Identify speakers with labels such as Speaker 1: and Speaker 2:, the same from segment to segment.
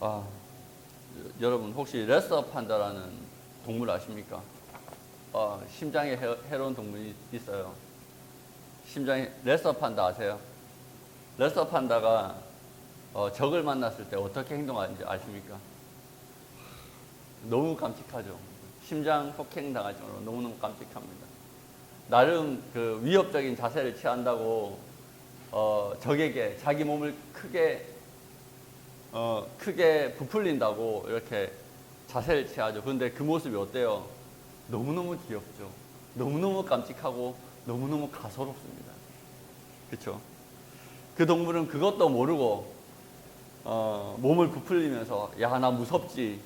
Speaker 1: 아, 여러분 혹시 레서 판다라는 동물 아십니까? 심장에 해로운 동물이 있어요. 심장에 레서 판다 아세요? 레서 판다가 적을 만났을 때 어떻게 행동하는지 아십니까? 너무 깜찍하죠. 심장 폭행 당할 정도로 너무너무 깜찍합니다. 나름 그 위협적인 자세를 취한다고 적에게 자기 몸을 크게 부풀린다고 이렇게 자세를 취하죠. 그런데 그 모습이 어때요? 너무너무 귀엽죠. 너무너무 깜찍하고 너무너무 가소롭습니다. 그렇죠? 그 동물은 그것도 모르고 몸을 부풀리면서 야, 나 무섭지,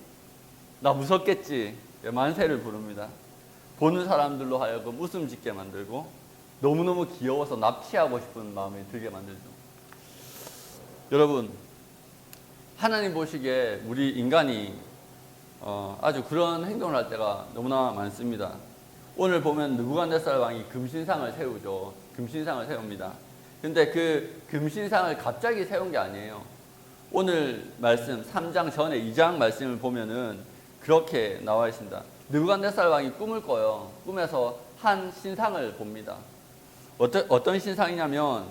Speaker 1: 나 무섭겠지 만세를 부릅니다. 보는 사람들로 하여금 웃음 짓게 만들고 너무너무 귀여워서 납치하고 싶은 마음이 들게 만들죠. 여러분, 하나님 보시기에 우리 인간이 아주 그런 행동을 할 때가 너무나 많습니다. 오늘 보면 느부갓네살 왕이 금신상을 세우죠. 금신상을 세웁니다. 근데 그 금신상을 갑자기 세운 게 아니에요. 오늘 말씀 3장 전에 2장 말씀을 보면은 그렇게 나와 있습니다. 느부갓네살 왕이 꿈을 꿔요. 꿈에서 한 신상을 봅니다. 어떤 신상이냐면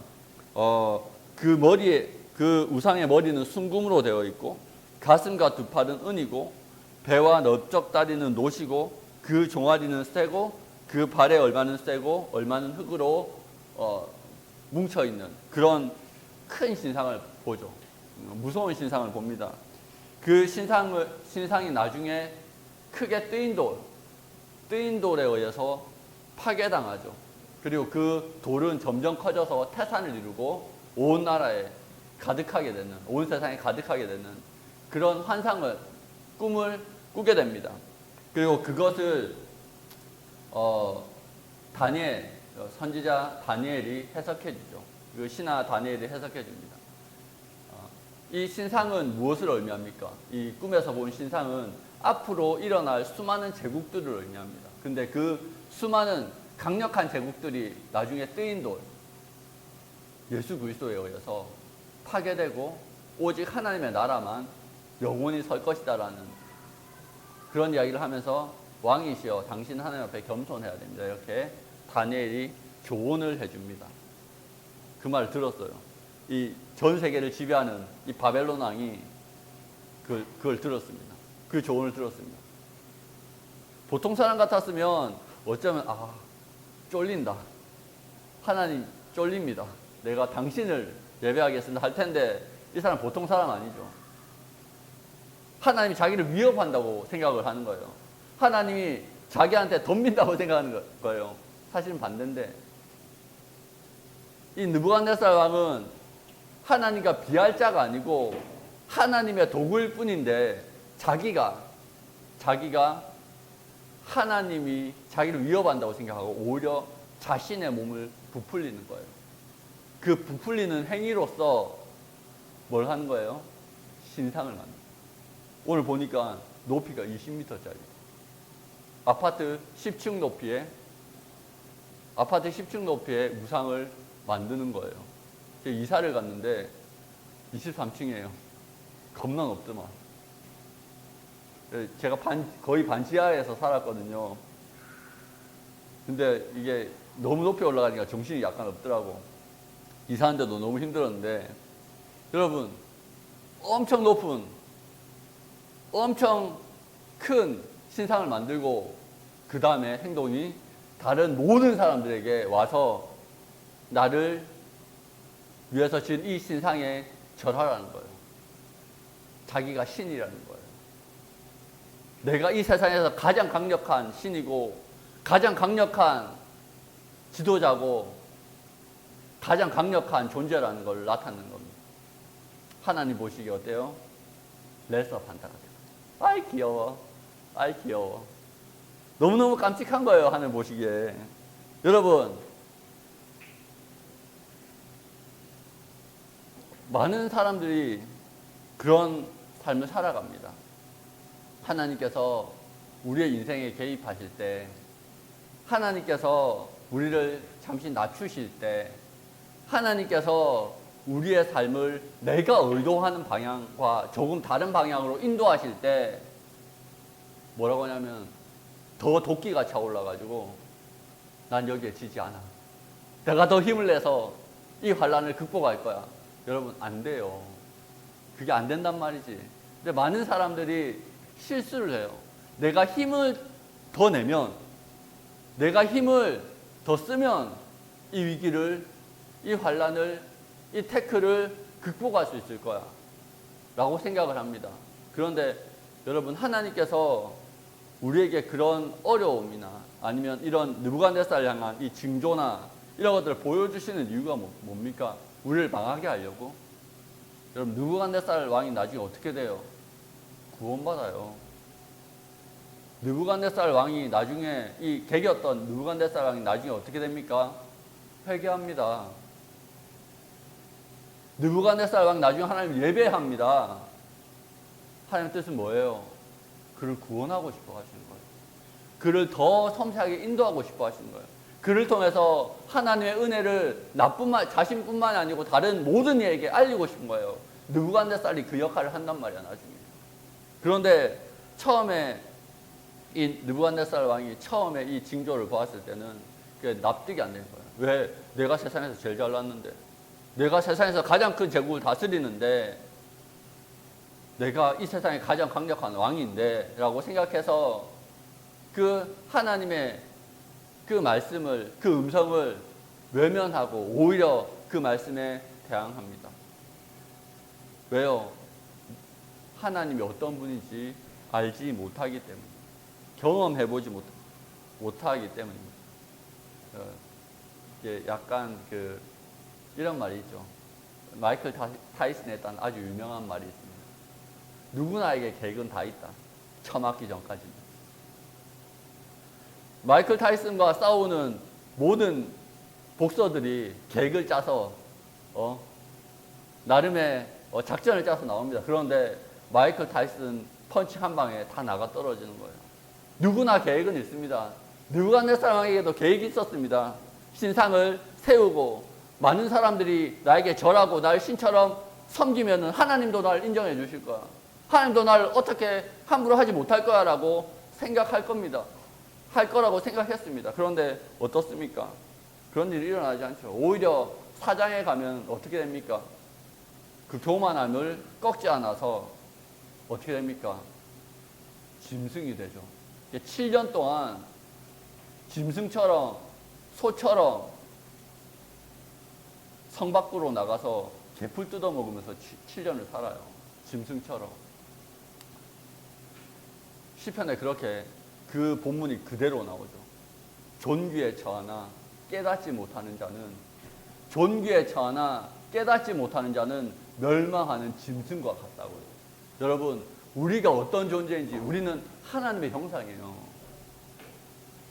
Speaker 1: 그 우상의 머리는 순금으로 되어 있고 가슴과 두 팔은 은이고 배와 넓적 다리는 노시고 그 종아리는 쇠고 그 발의 얼마는 쇠고 얼마는 흙으로 뭉쳐있는 그런 큰 신상을 보죠. 무서운 신상을 봅니다. 그 신상이 나중에 크게 뜨인 돌에 의해서 파괴당하죠. 그리고 그 돌은 점점 커져서 태산을 이루고 온 나라에 가득하게 되는, 온 세상에 가득하게 되는 그런 꿈을 꾸게 됩니다. 그리고 그것을 선지자 다니엘이 해석해 주죠. 그 신하 다니엘이 해석해 줍니다. 이 신상은 무엇을 의미합니까? 이 꿈에서 본 신상은 앞으로 일어날 수많은 제국들을 의미합니다. 근데 그 수많은 강력한 제국들이 나중에 뜨인 돌, 예수 그리스도에 의해서 파괴되고 오직 하나님의 나라만 영원히 설 것이다라는 그런 이야기를 하면서 왕이시여 당신 하나님 앞에 겸손해야 됩니다. 이렇게 다니엘이 조언을 해줍니다. 그 말을 들었어요. 이 전 세계를 지배하는 이 바벨론 왕이 그걸 들었습니다. 그 조언을 들었습니다. 보통 사람 같았으면 어쩌면 쫄린다. 하나님 쫄립니다. 내가 당신을 예배하겠습니다 할 텐데 이 사람 보통 사람 아니죠. 하나님이 자기를 위협한다고 생각을 하는 거예요. 하나님이 자기한테 덤빈다고 생각하는 거예요. 사실은 반대인데 이 느부갓네살 왕은 하나님과 비할 자가 아니고 하나님의 도구일 뿐인데 자기가 하나님이 자기를 위협한다고 생각하고 오히려 자신의 몸을 부풀리는 거예요. 그 부풀리는 행위로서 뭘 하는 거예요? 신상을 만드는 거예요. 오늘 보니까 높이가 20m짜리 아파트 10층 높이의 우상을 만드는 거예요. 이사를 갔는데 23층이에요. 겁나 높더만. 제가 거의 반지하에서 살았거든요. 근데 이게 너무 높이 올라가니까 정신이 약간 없더라고. 이사하는데도 너무 힘들었는데 여러분 엄청 높은 엄청 큰 신상을 만들고 그 다음에 행동이 다른 모든 사람들에게 와서 나를 위해서 지은 이 신상에 절하라는 거예요. 자기가 신이라는 거예요. 내가 이 세상에서 가장 강력한 신이고 가장 강력한 지도자고 가장 강력한 존재라는 걸 나타내는 겁니다. 하나님 보시기에 어때요? 레서 판다 같아요. 아이 귀여워. 너무너무 깜찍한 거예요. 하늘 보시기에. 여러분 많은 사람들이 그런 삶을 살아갑니다. 하나님께서 우리의 인생에 개입하실 때, 하나님께서 우리를 잠시 낮추실 때, 하나님께서 우리의 삶을 내가 의도하는 방향과 조금 다른 방향으로 인도하실 때 뭐라고 하냐면 더 도끼가 차올라가지고 난 여기에 지지 않아. 내가 더 힘을 내서 이 환란을 극복할 거야. 여러분 안 돼요. 그게 안 된단 말이지. 근데 많은 사람들이 실수를 해요. 내가 힘을 더 내면, 내가 힘을 더 쓰면 이 위기를, 이 환란을, 이 태클을 극복할 수 있을 거야 라고 생각을 합니다. 그런데 여러분, 하나님께서 우리에게 그런 어려움이나 아니면 이런 느부갓네살을 향한 이 징조나 이런 것들을 보여주시는 이유가 뭡니까? 우리를 망하게 하려고? 여러분, 느부갓네살 왕이 나중에 어떻게 돼요? 구원받아요. 느부갓네살 왕이 나중에, 이 객이었던 느부갓네살 왕이 나중에 어떻게 됩니까? 회개합니다. 느부갓네살 왕 나중에 하나님 예배합니다. 하나님 뜻은 뭐예요? 그를 구원하고 싶어 하시는 거예요. 그를 더 섬세하게 인도하고 싶어 하시는 거예요. 그를 통해서 하나님의 은혜를 자신뿐만 아니고 다른 모든 이에게 알리고 싶은 거예요. 느부갓네살이 그 역할을 한단 말이야, 나중에. 그런데 처음에 이 느부갓네살 왕이 처음에 이 징조를 보았을 때는 그게 납득이 안 되는 거예요. 왜? 내가 세상에서 제일 잘났는데, 내가 세상에서 가장 큰 제국을 다스리는데, 내가 이 세상에 가장 강력한 왕인데 라고 생각해서 그 하나님의 그 말씀을, 그 음성을 외면하고 오히려 그 말씀에 대항합니다. 왜요? 하나님이 어떤 분인지 알지 못하기 때문에, 경험해보지 못하기 때문입니다. 이게 약간 이런 말이 있죠. 마이클 타이슨에 했던 아주 유명한 말이 있습니다. 누구나에게 계획은 다 있다. 처맞기 전까지는. 마이클 타이슨과 싸우는 모든 복서들이 계획을 짜서 나름의 작전을 짜서 나옵니다. 그런데 마이클 타이슨 펀치 한 방에 다 나가 떨어지는 거예요. 누구나 계획은 있습니다. 느부갓네살 왕에게도 계획이 있었습니다. 신상을 세우고 많은 사람들이 나에게 절하고 날 신처럼 섬기면 하나님도 날 인정해 주실 거야. 하나님도 날 어떻게 함부로 하지 못할 거야 라고 생각할 겁니다. 할 거라고 생각했습니다. 그런데 어떻습니까? 그런 일이 일어나지 않죠. 오히려 사장에 가면 어떻게 됩니까? 그 교만함을 꺾지 않아서 어떻게 됩니까? 짐승이 되죠. 7년 동안 짐승처럼, 소처럼 성 밖으로 나가서 개풀 뜯어먹으면서 7년을 살아요. 짐승처럼. 시편에 그렇게 그 본문이 그대로 나오죠. 존귀에 처하나 깨닫지 못하는 자는, 존귀에 처하나 깨닫지 못하는 자는 멸망하는 짐승과 같다고요. 여러분, 우리가 어떤 존재인지, 우리는 하나님의 형상이에요.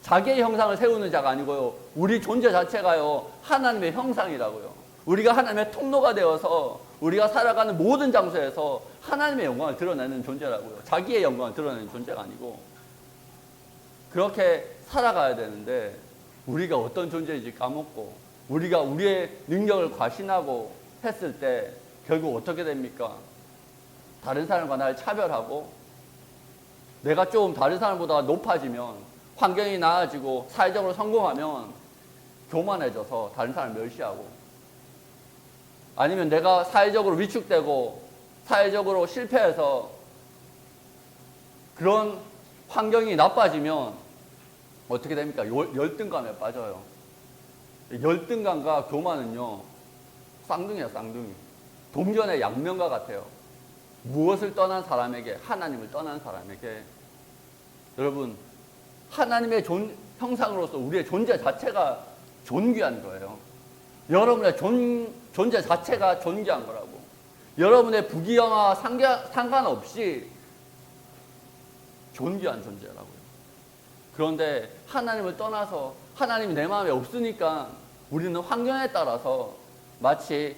Speaker 1: 자기의 형상을 세우는 자가 아니고요, 우리 존재 자체가요 하나님의 형상이라고요. 우리가 하나님의 통로가 되어서 우리가 살아가는 모든 장소에서 하나님의 영광을 드러내는 존재라고요. 자기의 영광을 드러내는 존재가 아니고. 그렇게 살아가야 되는데 우리가 어떤 존재인지 까먹고 우리가 우리의 능력을 과신하고 했을 때 결국 어떻게 됩니까? 다른 사람과 나를 차별하고, 내가 좀 다른 사람보다 높아지면, 환경이 나아지고 사회적으로 성공하면 교만해져서 다른 사람을 멸시하고, 아니면 내가 사회적으로 위축되고 사회적으로 실패해서 그런 환경이 나빠지면 어떻게 됩니까? 열등감에 빠져요. 열등감과 교만은요 쌍둥이야, 쌍둥이. 동전의 양면과 같아요. 무엇을 떠난 사람에게, 하나님을 떠난 사람에게, 여러분, 하나님의 형상으로서 우리의 존재 자체가 존귀한 거예요. 여러분의 존재 자체가 존귀한 거라고. 여러분의 부귀영화와 상관없이 존귀한 존재라고요. 그런데 하나님을 떠나서, 하나님이 내 마음에 없으니까 우리는 환경에 따라서 마치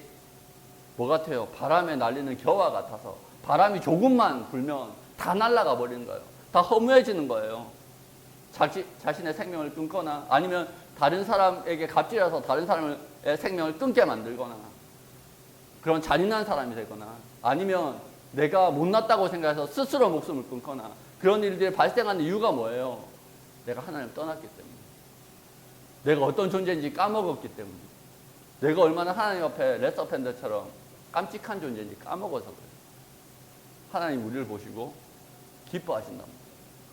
Speaker 1: 뭐 같아요? 바람에 날리는 겨와 같아서 바람이 조금만 불면 다 날아가 버리는 거예요. 다 허무해지는 거예요. 자신의 생명을 끊거나 아니면 다른 사람에게 갑질해서 다른 사람의 생명을 끊게 만들거나, 그런 잔인한 사람이 되거나 아니면 내가 못났다고 생각해서 스스로 목숨을 끊거나 그런 일들이 발생하는 이유가 뭐예요? 내가 하나님을 떠났기 때문에. 내가 어떤 존재인지 까먹었기 때문에. 내가 얼마나 하나님 앞에 레서팬더처럼 깜찍한 존재인지 까먹어서 그래요. 하나님 우리를 보시고 기뻐하신다.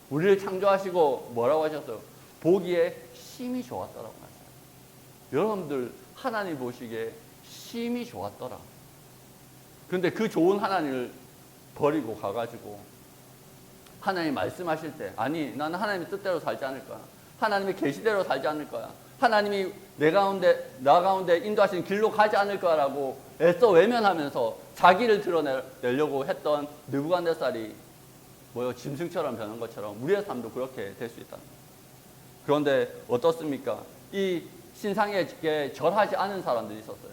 Speaker 1: 우리를 창조하시고 뭐라고 하셨어요? 보기에 심히 좋았더라고 하셨어요. 여러분들 하나님 보시기에 심히 좋았더라. 그런데 그 좋은 하나님을 버리고 가가지고 하나님 말씀하실 때 아니 나는 하나님의 뜻대로 살지 않을 거야. 하나님의 계시대로 살지 않을 거야. 하나님이 나 가운데 인도하시는 길로 가지 않을 거라고 애써 외면하면서 자기를 드러내려고 했던 느부갓네살이 짐승처럼 변한 것처럼 우리의 삶도 그렇게 될 수 있다. 그런데 어떻습니까? 이 신상에 절하지 않은 사람들이 있었어요.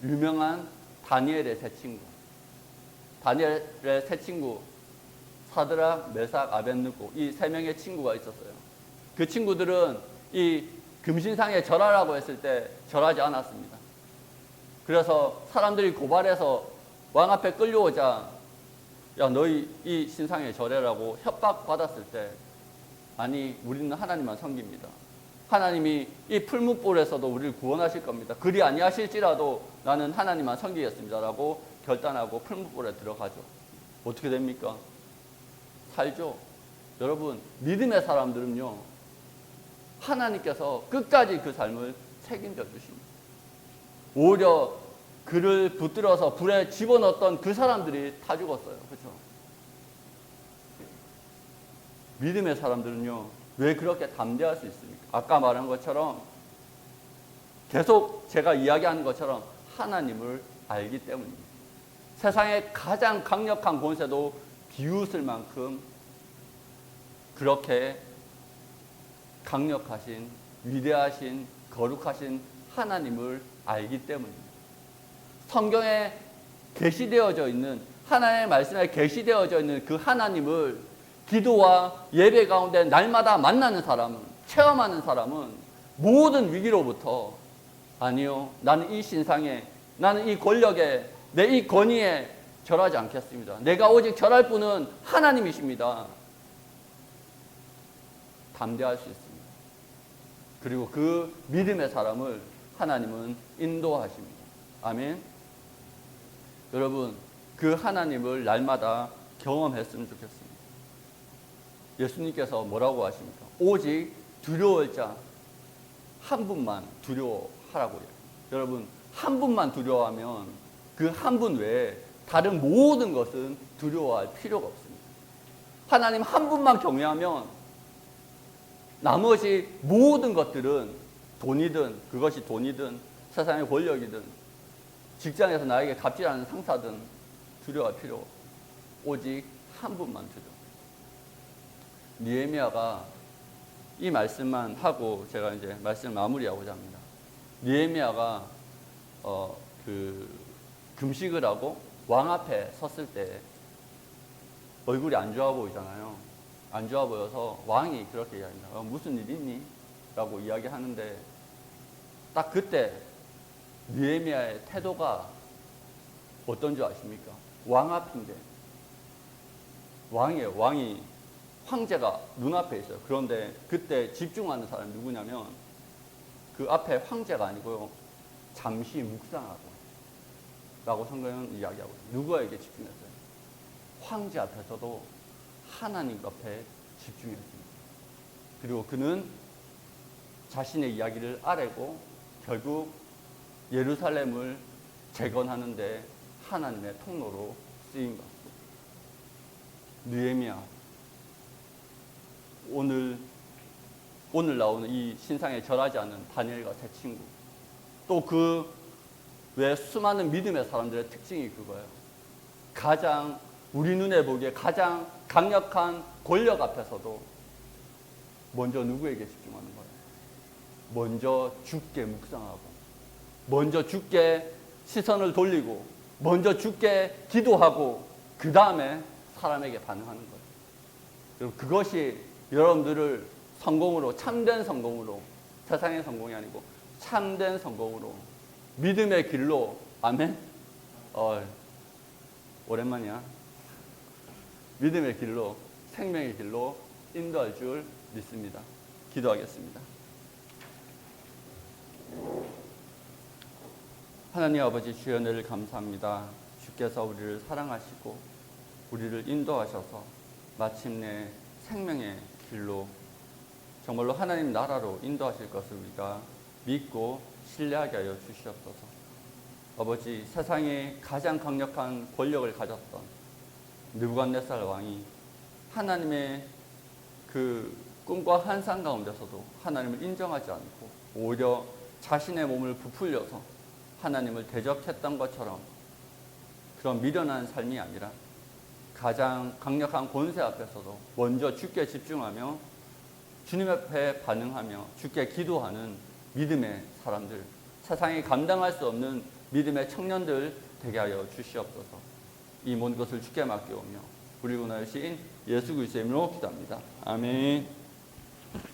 Speaker 1: 유명한 다니엘의 세 친구. 다니엘의 세 친구 사드락, 메삭, 아벳느고 이 세 명의 친구가 있었어요. 그 친구들은 이 금신상에 절하라고 했을 때 절하지 않았습니다. 그래서 사람들이 고발해서 왕 앞에 끌려오자 야 너희 이 신상에 절해라고 협박받았을 때 아니 우리는 하나님만 섬깁니다. 하나님이 이 풀무불에서도 우리를 구원하실 겁니다. 그리 아니하실지라도 나는 하나님만 섬기겠습니다라고 결단하고 풀무불에 들어가죠. 어떻게 됩니까? 살죠. 여러분 믿음의 사람들은요 하나님께서 끝까지 그 삶을 책임져 주십니다. 오히려 그를 붙들어서 불에 집어넣었던 그 사람들이 다 죽었어요. 그렇죠? 믿음의 사람들은요 왜 그렇게 담대할 수 있습니까? 아까 말한 것처럼 계속 제가 이야기하는 것처럼 하나님을 알기 때문입니다. 세상의 가장 강력한 권세도 비웃을 만큼 그렇게 강력하신 위대하신 거룩하신 하나님을 알기 때문입니다. 성경에 계시되어져 있는 하나님의 말씀에 계시되어져 있는 그 하나님을 기도와 예배 가운데 날마다 만나는 사람은 체험하는 사람은 모든 위기로부터 아니요 나는 이 신상에 나는 이 권력에 내 이 권위에 절하지 않겠습니다. 내가 오직 절할 분은 하나님이십니다. 담대할 수 있습니다. 그리고 그 믿음의 사람을 하나님은 인도하십니다. 아멘. 여러분 그 하나님을 날마다 경험했으면 좋겠습니다. 예수님께서 뭐라고 하십니까? 오직 두려울 자 한 분만 두려워하라고요. 여러분 한 분만 두려워하면 그 한 분 외에 다른 모든 것은 두려워할 필요가 없습니다. 하나님 한 분만 경외하면 나머지 모든 것들은 돈이든 그것이 돈이든 세상의 권력이든 직장에서 나에게 갑질하는 상사든 두려워할 필요 없고 오직 한 분만 두려워. 느헤미야가 이 말씀만 하고 제가 이제 말씀을 마무리하고자 합니다. 느헤미야가 금식을 하고 왕 앞에 섰을 때 얼굴이 안 좋아 보이잖아요. 안 좋아 보여서 왕이 그렇게 이야기합니다. 무슨 일 있니? 라고 이야기하는데 딱 그때 느헤미야의 태도가 어떤 줄 아십니까? 왕 앞인데 왕이에요. 왕이 황제가 눈앞에 있어요. 그런데 그때 집중하는 사람이 누구냐면 그 앞에 황제가 아니고요. 잠시 묵상하고 라고 성경은 이야기하고 누구에게 집중했어요? 황제 앞에서도 하나님 앞에 집중했습니다. 그리고 그는 자신의 이야기를 아뢰고 결국 예루살렘을 재건하는데 하나님의 통로로 쓰인 것입니다. 느헤미야 오늘 나오는 이 신상에 절하지 않은 다니엘과 세 친구 또 그 외 수많은 믿음의 사람들의 특징이 그거예요. 가장 우리 눈에 보기에 가장 강력한 권력 앞에서도 먼저 누구에게 집중하는 거예요? 먼저 주께 묵상하고 먼저 주께 시선을 돌리고 먼저 주께 기도하고 그 다음에 사람에게 반응하는 거예요. 여러분 그것이 여러분들을 성공으로 참된 성공으로 세상의 성공이 아니고 참된 성공으로 믿음의 길로 아멘? 오랜만이야. 믿음의 길로, 생명의 길로 인도할 줄 믿습니다. 기도하겠습니다. 하나님 아버지, 주여 은혜를 감사합니다. 주께서 우리를 사랑하시고 우리를 인도하셔서 마침내 생명의 길로, 정말로 하나님 나라로 인도하실 것을 우리가 믿고 신뢰하게 하여 주시옵소서. 아버지, 세상에 가장 강력한 권력을 가졌던 느부갓네살 왕이 하나님의 그 꿈과 환상 가운데서도 하나님을 인정하지 않고 오히려 자신의 몸을 부풀려서 하나님을 대적했던 것처럼, 그런 미련한 삶이 아니라 가장 강력한 권세 앞에서도 먼저 주께 집중하며 주님 앞에 반응하며 주께 기도하는 믿음의 사람들, 세상이 감당할 수 없는 믿음의 청년들 되게 하여 주시옵소서. 이 모든 것을 주께 맡겨오며 우리 구원하신 예수 그리스도의 이름으로 기도합니다. 아멘.